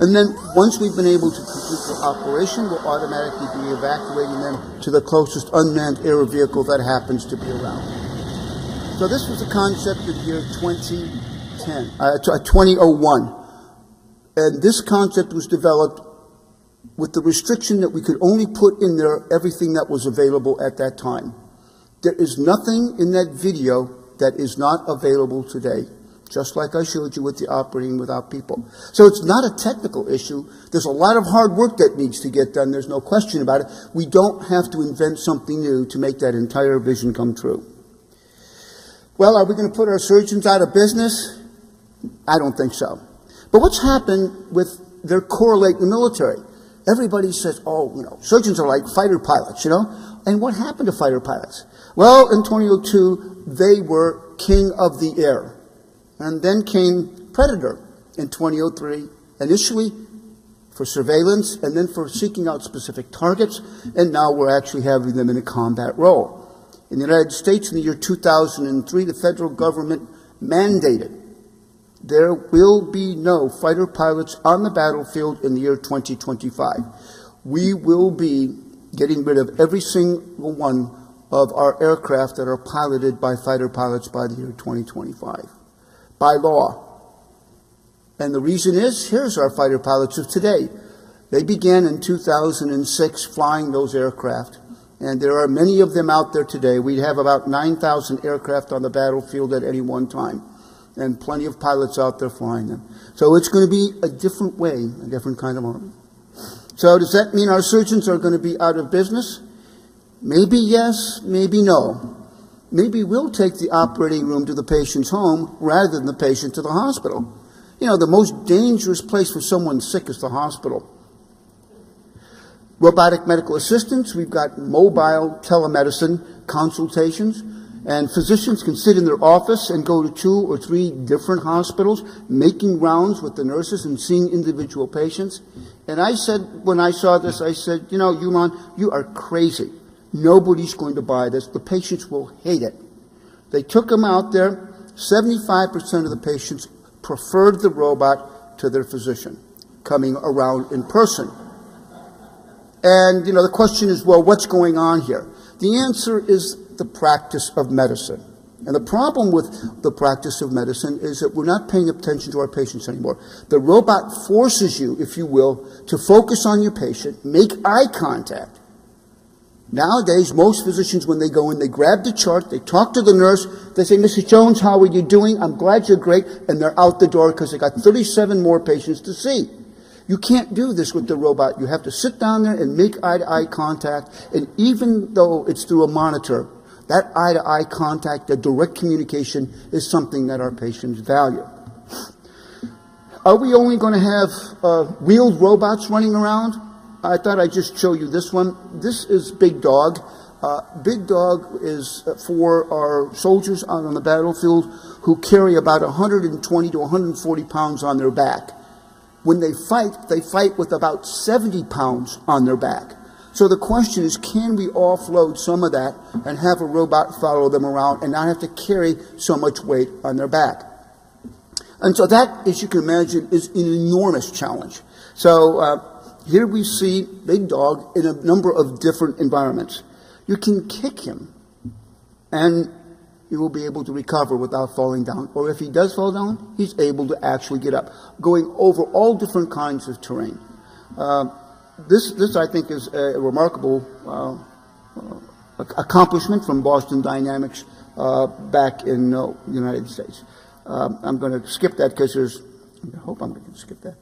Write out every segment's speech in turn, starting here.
And then once we've been able to complete the operation, we'll automatically be evacuating them to the closest unmanned air vehicle that happens to be around. So this was the concept of year 2001. And this concept was developed with the restriction that we could only put in there everything that was available at that time. There is nothing in that video that is not available today, just like I showed you with the operating without people. So it's not a technical issue. There's a lot of hard work that needs to get done. There's no question about it. We don't have to invent something new to make that entire vision come true. Well, are we going to put our surgeons out of business? I don't think so. But what's happened with their correlate in the military? Everybody says, oh, surgeons are like fighter pilots, And what happened to fighter pilots? Well, in 2002, they were king of the air. And then came Predator in 2003, initially for surveillance and then for seeking out specific targets. And now we're actually having them in a combat role. In the United States, in the year 2003, the federal government mandated there will be no fighter pilots on the battlefield in the year 2025. We will be getting rid of every single one of our aircraft that are piloted by fighter pilots by the year 2025, by law. And the reason is, here's our fighter pilots of today. They began in 2006 flying those aircraft, and there are many of them out there today. We have about 9,000 aircraft on the battlefield at any one time, and plenty of pilots out there flying them. So it's going to be a different way, a different kind of army. So does that mean our surgeons are going to be out of business? Maybe yes, maybe no. Maybe we'll take the operating room to the patient's home rather than the patient to the hospital. The most dangerous place for someone sick is the hospital. Robotic medical assistants, we've got mobile telemedicine consultations, and physicians can sit in their office and go to 2 or 3 different hospitals, making rounds with the nurses and seeing individual patients. And I said, when I saw this, I said, Yuman, you are crazy. Nobody's going to buy this. The patients will hate it. They took them out there. 75% of the patients preferred the robot to their physician coming around in person. And, the question is, well, what's going on here? The answer is the practice of medicine. And the problem with the practice of medicine is that we're not paying attention to our patients anymore. The robot forces you, if you will, to focus on your patient, make eye contact. Nowadays, most physicians, when they go in, they grab the chart, they talk to the nurse, they say, Mrs. Jones, how are you doing? I'm glad you're great. And they're out the door because they got 37 more patients to see. You can't do this with the robot. You have to sit down there and make eye-to-eye contact. And even though it's through a monitor, that eye-to-eye contact, the direct communication, is something that our patients value. Are we only going to have wheeled robots running around? I thought I'd just show you this one. This is Big Dog. Big Dog is for our soldiers out on the battlefield who carry about 120 to 140 pounds on their back. When they fight with about 70 pounds on their back. So the question is, can we offload some of that and have a robot follow them around and not have to carry so much weight on their back? And so that, as you can imagine, is an enormous challenge. So here we see Big Dog in a number of different environments. You can kick him, and he will be able to recover without falling down. Or if he does fall down, he's able to actually get up, going over all different kinds of terrain. This I think, is a remarkable accomplishment from Boston Dynamics back in the United States. I'm going to skip that because I hope I'm going to skip that.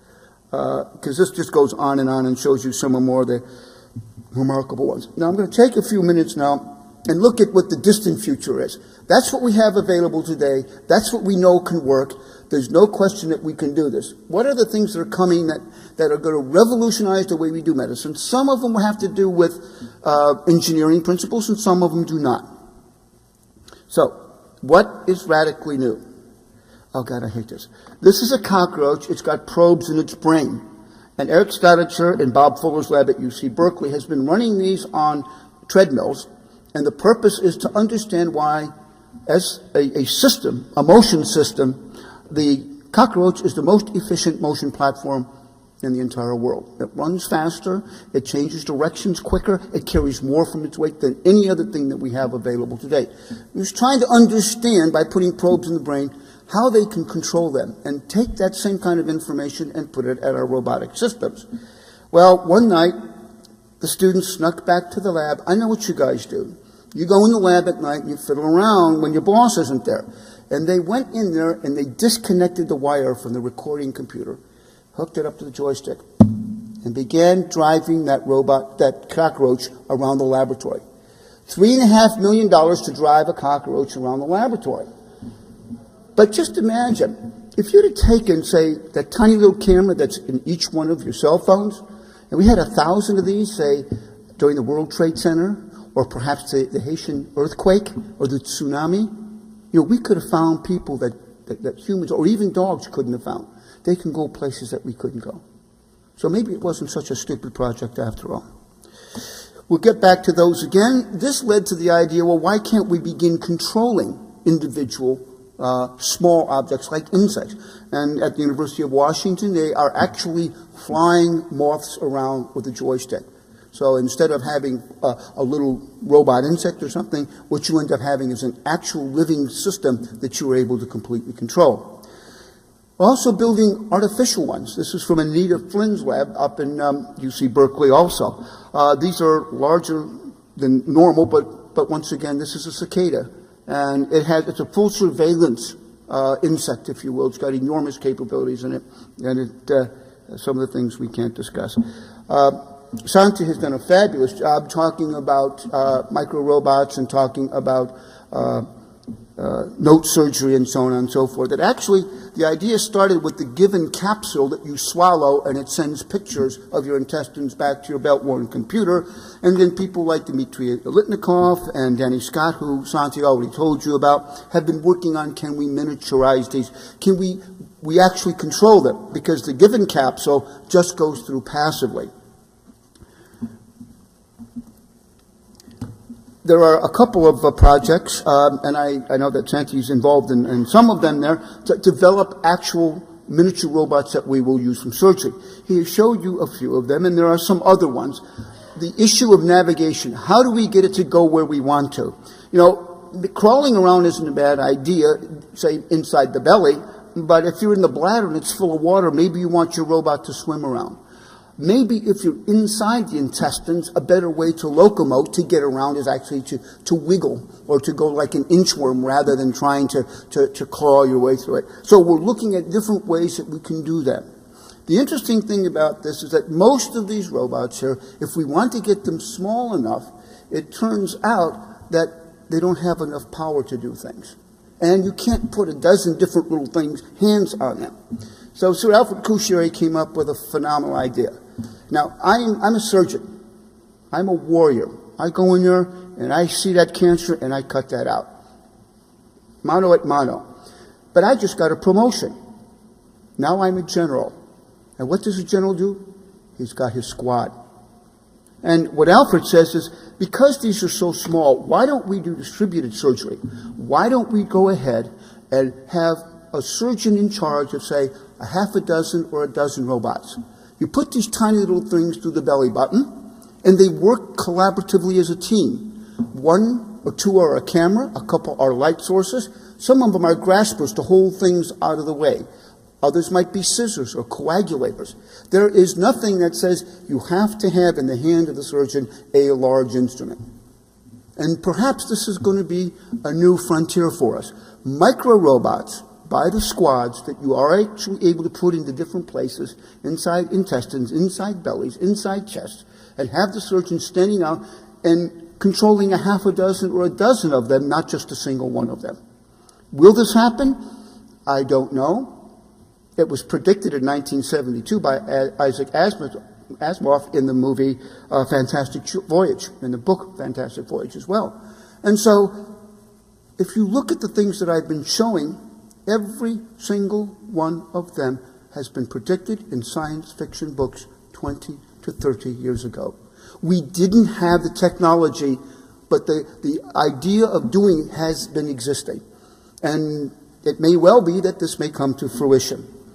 Because this just goes on and shows you some more of the remarkable ones. Now I'm going to take a few minutes now and look at what the distant future is. That's what we have available today. That's what we know can work. There's no question that we can do this. What are the things that are coming that are going to revolutionize the way we do medicine? Some of them have to do with engineering principles, and some of them do not. So, what is radically new? Oh God, I hate this. This is a cockroach. It's got probes in its brain. And Eric Staditzer in Bob Fuller's lab at UC Berkeley has been running these on treadmills. And the purpose is to understand why, as a system, a motion system, the cockroach is the most efficient motion platform in the entire world. It runs faster, it changes directions quicker, it carries more from its weight than any other thing that we have available today. It was trying to understand, by putting probes in the brain, how they can control them and take that same kind of information and put it at our robotic systems. Well, one night, the students snuck back to the lab. I know what you guys do. You go in the lab at night and you fiddle around when your boss isn't there. And they went in there and they disconnected the wire from the recording computer, hooked it up to the joystick, and began driving that robot, that cockroach, around the laboratory. $3.5 million to drive a cockroach around the laboratory. But just imagine, if you'd have taken, say, that tiny little camera that's in each one of your cell phones, and we had 1,000 of these, say, during the World Trade Center, or perhaps the Haitian earthquake, or the tsunami, we could have found people that humans, or even dogs, couldn't have found. They can go places that we couldn't go. So maybe it wasn't such a stupid project after all. We'll get back to those again. This led to the idea, well, why can't we begin controlling individual small objects like insects? And at the University of Washington, they are actually flying moths around with a joystick. So instead of having a little robot insect or something, what you end up having is an actual living system that you are able to completely control. We're also building artificial ones. This is from Anita Flynn's lab up in UC Berkeley also. These are larger than normal, but once again, this is a cicada. And it's a full surveillance insect, if you will. It's got enormous capabilities in it, and some of the things we can't discuss. Santi has done a fabulous job talking about micro-robots and talking about note surgery and so on and so forth. That actually, the idea started with the given capsule that you swallow, and it sends pictures of your intestines back to your belt-worn computer. And then people like Dmitry Litnikov and Danny Scott, who Santi already told you about, have been working on, can we miniaturize these? Can we actually control them? Because the given capsule just goes through passively. There are a couple of projects, and I know that Santi's involved in some of them there, to develop actual miniature robots that we will use from surgery. He showed you a few of them, and there are some other ones. The issue of navigation, how do we get it to go where we want to? Crawling around isn't a bad idea, say, inside the belly, but if you're in the bladder and it's full of water, maybe you want your robot to swim around. Maybe if you're inside the intestines, a better way to locomote, to get around, is actually to wiggle or to go like an inchworm rather than trying to claw your way through it. So we're looking at different ways that we can do that. The interesting thing about this is that most of these robots here, if we want to get them small enough, it turns out that they don't have enough power to do things. And you can't put a dozen different little hands on them. So Sir Alfred Couchier came up with a phenomenal idea. Now, I'm a surgeon. I'm a warrior. I go in there and I see that cancer and I cut that out. Mano at mano. But I just got a promotion. Now I'm a general. And what does a general do? He's got his squad. And what Alfred says is, because these are so small, why don't we do distributed surgery? Why don't we go ahead and have a surgeon in charge of, say, a half a dozen or a dozen robots? You put these tiny little things through the belly button, and they work collaboratively as a team. One or two are a camera, a couple are light sources. Some of them are graspers to hold things out of the way. Others might be scissors or coagulators. There is nothing that says you have to have in the hand of the surgeon a large instrument. And perhaps this is going to be a new frontier for us. Micro-robots by the squads that you are actually able to put into different places, inside intestines, inside bellies, inside chests, and have the surgeon standing out and controlling a half a dozen or a dozen of them, not just a single one of them. Will this happen? I don't know. It was predicted in 1972 by Isaac Asimov in the movie Fantastic Voyage, in the book Fantastic Voyage as well. And so, if you look at the things that I've been showing, every single one of them has been predicted in science fiction books 20 to 30 years ago. We didn't have the technology, but the idea of doing it has been existing. And it may well be that this may come to fruition.